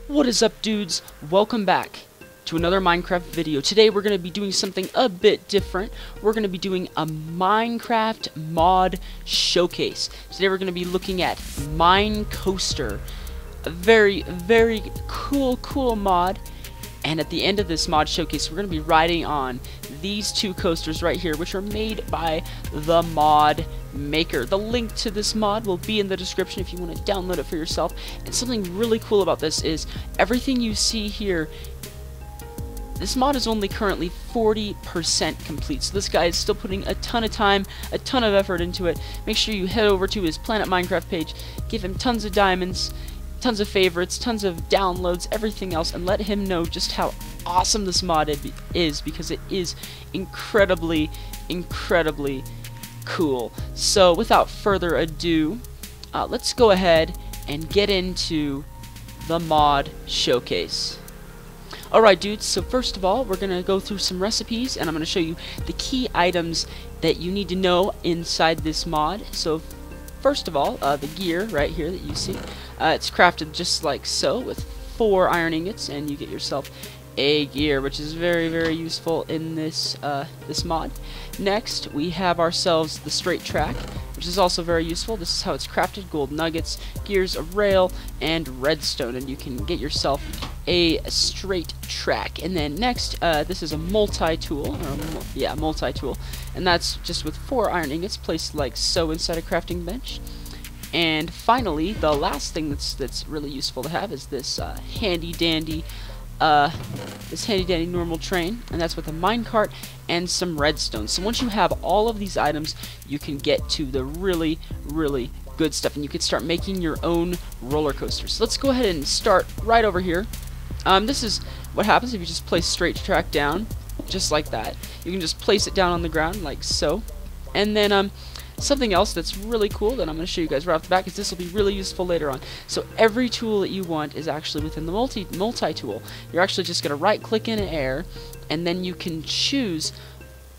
What is up, dudes? Welcome back to another Minecraft video. Today we're going to be doing something a bit different. We're going to be doing a Minecraft mod showcase. Today we're going to be looking at MineCoaster, a very cool mod. And at the end of this mod showcase, we're going to be riding on these two coasters right here, which are made by the mod maker. The link to this mod will be in the description if you want to download it for yourself. And something really cool about this is everything you see here, this mod is only currently 40% complete. So this guy is still putting a ton of time, a ton of effort into it. Make sure you head over to his Planet Minecraft page, give him tons of diamonds, tons of favorites, tons of downloads, everything else, and let him know just how awesome this mod is, because it is incredibly cool. So without further ado, let's go ahead and get into the mod showcase. Alright, dudes, so first of all, we're going to go through some recipes, and I'm going to show you the key items that you need to know inside this mod. So first of all, the gear right here that you see, it's crafted just like so with 4 iron ingots, and you get yourself a gear, which is very useful in this this mod. Next, we have ourselves the straight track, which is also very useful. This is how it's crafted: gold nuggets, gears, a rail, and redstone, and you can get yourself a straight track. And then next, this is a multi-tool, and that's just with 4 iron ingots placed like so inside a crafting bench. And finally, the last thing that's really useful to have is this handy dandy normal train, and that's with a minecart and some redstone. So once you have all of these items, you can get to the really good stuff, and you can start making your own roller coaster. So let's go ahead and start right over here. This is what happens if you just place straight track down, just like that. You can just place it down on the ground like so, and then something else that's really cool that I'm going to show you guys right off the bat, because this will be really useful later on. So every tool that you want is actually within the multi-tool. You're actually just going to right-click in air, and then you can choose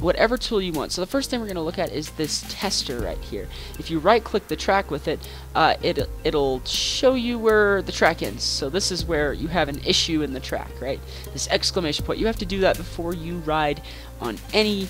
whatever tool you want. So the first thing we're going to look at is this tester right here. If you right-click the track with it, it'll show you where the track ends. So this is where you have an issue in the track, right? This exclamation point. You have to do that before you ride on any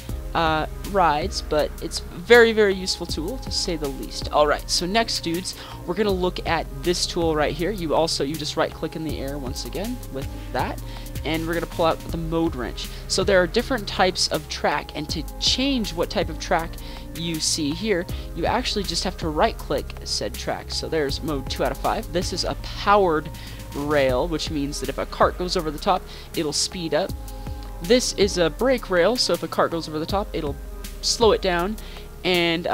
rides, but it's very useful tool, to say the least. Alright, so next, dudes, we're going to look at this tool right here. You just right-click in the air once again with that, and we're going to pull out the mode wrench. So there are different types of track, and to change what type of track you see here, you actually just have to right-click said track. So there's mode 2 out of 5. This is a powered rail, which means that if a cart goes over the top, it'll speed up. This is a brake rail, so if a cart goes over the top, it'll slow it down. And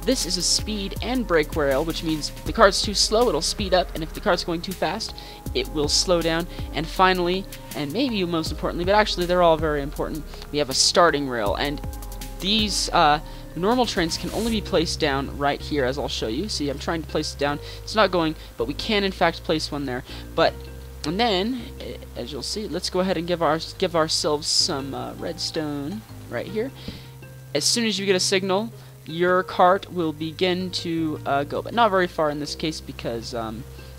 this is a speed and brake rail, which means if the cart's too slow, it'll speed up, and if the cart's going too fast, it will slow down. And finally, and maybe most importantly, but actually they're all very important, we have a starting rail, and these normal trains can only be placed down right here, as I'll show you. See, I'm trying to place it down. It's not going, but we can in fact place one there. And then, as you'll see, let's go ahead and give ourselves some redstone right here. As soon as you get a signal, your cart will begin to go, but not very far in this case, because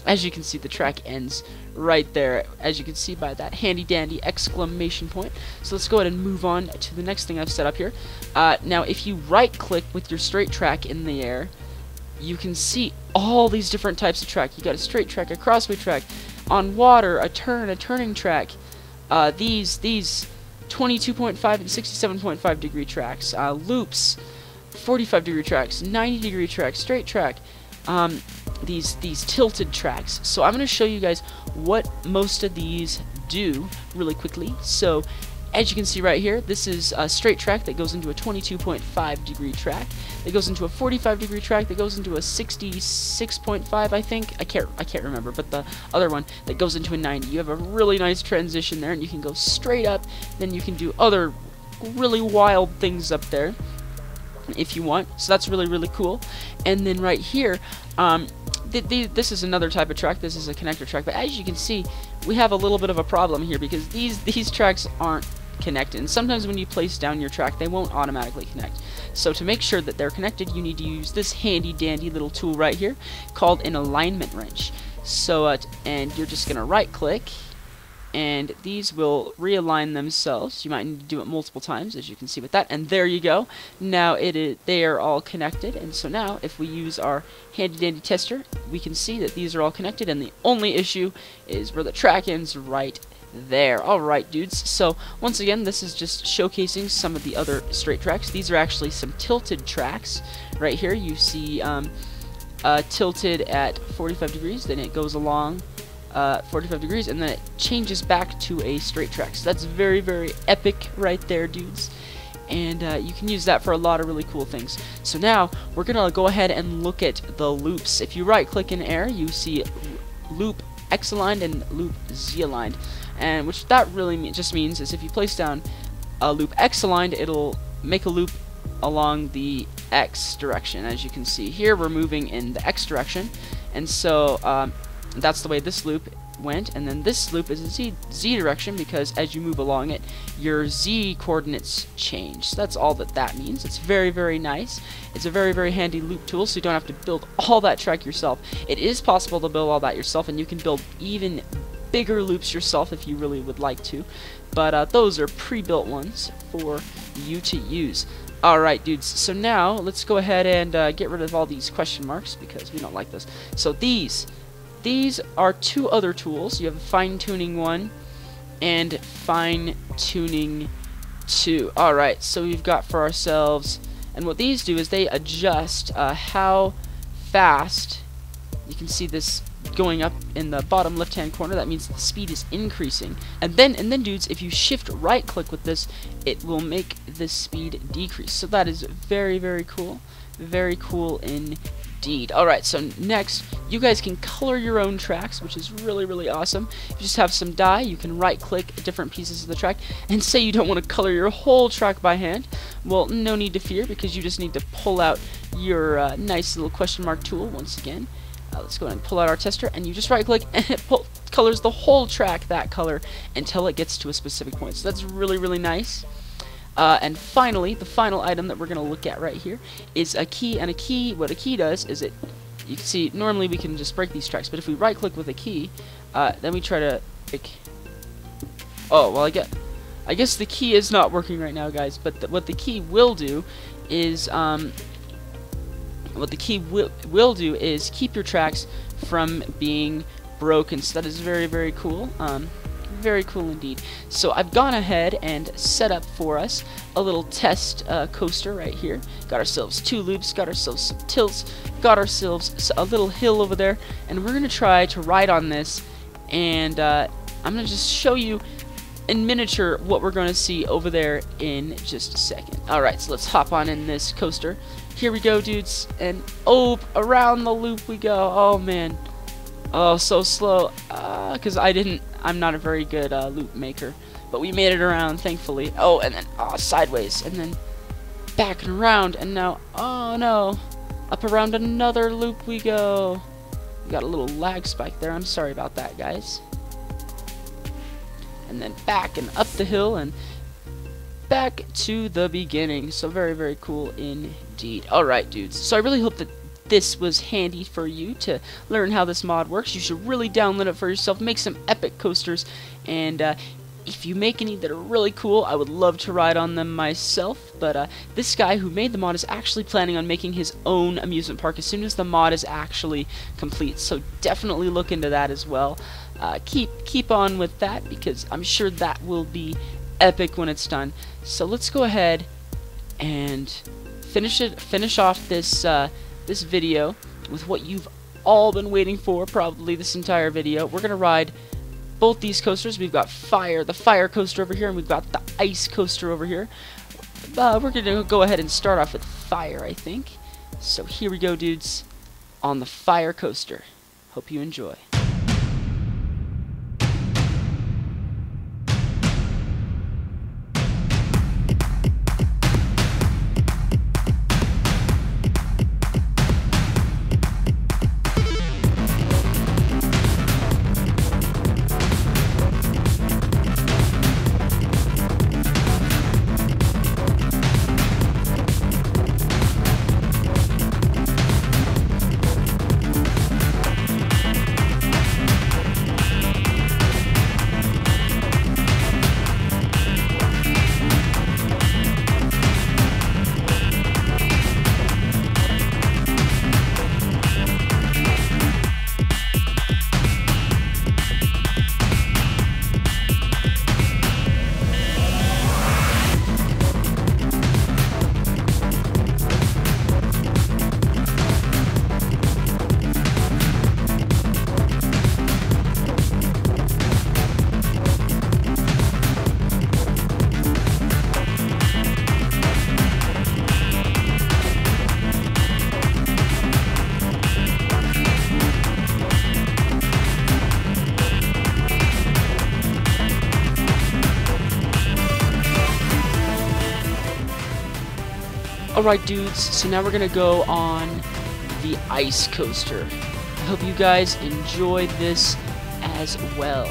as you can see, the track ends right there, as you can see by that handy dandy exclamation point. So let's go ahead and move on to the next thing I've set up here. Now, if you right click with your straight track in the air, you can see all these different types of track. You got a straight track, a crossway track, on water, a turning track, these 22.5 and 67.5 degree tracks, loops, 45 degree tracks, 90 degree tracks, straight track, these tilted tracks. So I'm going to show you guys what most of these do really quickly. So as you can see right here, this is a straight track that goes into a 22.5 degree track, that goes into a 45 degree track, that goes into a 66.5, I think. I can't remember, but the other one that goes into a 90. You have a really nice transition there, and you can go straight up, then you can do other really wild things up there if you want. So that's really cool. And then right here, this is another type of track. This is a connector track, but as you can see, we have a little bit of a problem here, because these tracks aren't connected, and sometimes when you place down your track, they won't automatically connect. So to make sure that they're connected, you need to use this handy dandy little tool right here called an alignment wrench. So and you're just gonna right click, and these will realign themselves. You might need to do it multiple times, as you can see with that, and there you go. Now they are all connected, and so now if we use our handy dandy tester, we can see that these are all connected, and the only issue is where the track ends right there. Alright, dudes, so once again, this is just showcasing some of the other straight tracks. These are actually some tilted tracks. Right here you see tilted at 45 degrees, then it goes along 45 degrees, and then it changes back to a straight track. So that's very, very epic right there, dudes. And you can use that for a lot of really cool things. So now we're gonna go ahead and look at the loops. If you right click in air, you see loop X aligned and loop Z aligned, and which that really just means is if you place down a loop X aligned, it'll make a loop along the X direction. As you can see here, we're moving in the X direction, and so that's the way this loop went, and then this loop is a Z direction, because as you move along it, your Z coordinates change. So that's all that means. It's very, very nice. It's a very, very handy loop tool, so you don't have to build all that track yourself. It is possible to build all that yourself, and you can build even bigger loops yourself if you really would like to, but those are pre-built ones for you to use. Alright, dudes, so now let's go ahead and get rid of all these question marks, because we don't like this. So these are two other tools. You have a fine-tuning one and fine-tuning 2. Alright, so we've got for ourselves, and what these do is they adjust how fast, you can see this going up in the bottom left hand corner. That means the speed is increasing, and then dudes, if you shift right click with this, it will make the speed decrease. So that is very, very cool indeed. Alright, so next you guys can color your own tracks, which is really, really awesome. If you just have some dye, you can right click different pieces of the track, and say you don't want to color your whole track by hand, well, no need to fear, because you just need to pull out your nice little question mark tool once again. Let's go ahead and pull out our tester, and you just right click and it colors the whole track that color until it gets to a specific point. So that's really, really nice. And finally, the final item that we're going to look at right here is a key. And a key, what a key does is you can see normally we can just break these tracks, but if we right click with a key, then we try to break. Oh, well, I guess the key is not working right now, guys, but what the key will do is keep your tracks from being broken. So that is very, very cool. Very cool indeed. So I've gone ahead and set up for us a little test coaster right here. Got ourselves 2 loops, got ourselves some tilts, got ourselves a little hill over there, and we're going to try to ride on this, and I'm going to just show you in miniature what we're going to see over there in just a second. Alright, so let's hop on in this coaster. Here we go, dudes, and oh, around the loop we go. Oh man, oh, so slow, because I'm not a very good loop maker, but we made it around, thankfully. Oh, and then sideways, and then back and around, and now, oh no, up around another loop we go. We got a little lag spike there. I'm sorry about that, guys. And then back and up the hill and back to the beginning. So very, very cool indeed. Alright, dudes, so I really hope that this was handy for you to learn how this mod works. You should really download it for yourself, make some epic coasters, and if you make any that are really cool, I would love to ride on them myself. But this guy who made the mod is actually planning on making his own amusement park as soon as the mod is actually complete, so definitely look into that as well. Keep on with that, because I'm sure that will be epic when it's done. So let's go ahead and finish off this this video with what you've all been waiting for, probably this entire video. We're gonna ride both these coasters. We've got the fire coaster over here, and we've got the ice coaster over here. We're gonna go ahead and start off with fire, I think. So here we go, dudes, on the fire coaster. Hope you enjoy. Alright dudes, so now we're gonna go on the ice coaster. I hope you guys enjoy this as well.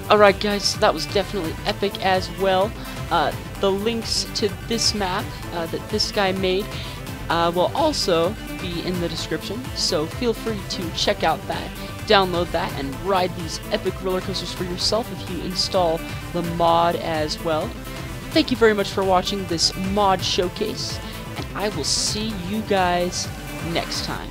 Alright guys, so that was definitely epic as well. The links to this map that this guy made will also be in the description, so feel free to check out that, download that, and ride these epic roller coasters for yourself if you install the mod as well. Thank you very much for watching this mod showcase, and I will see you guys next time.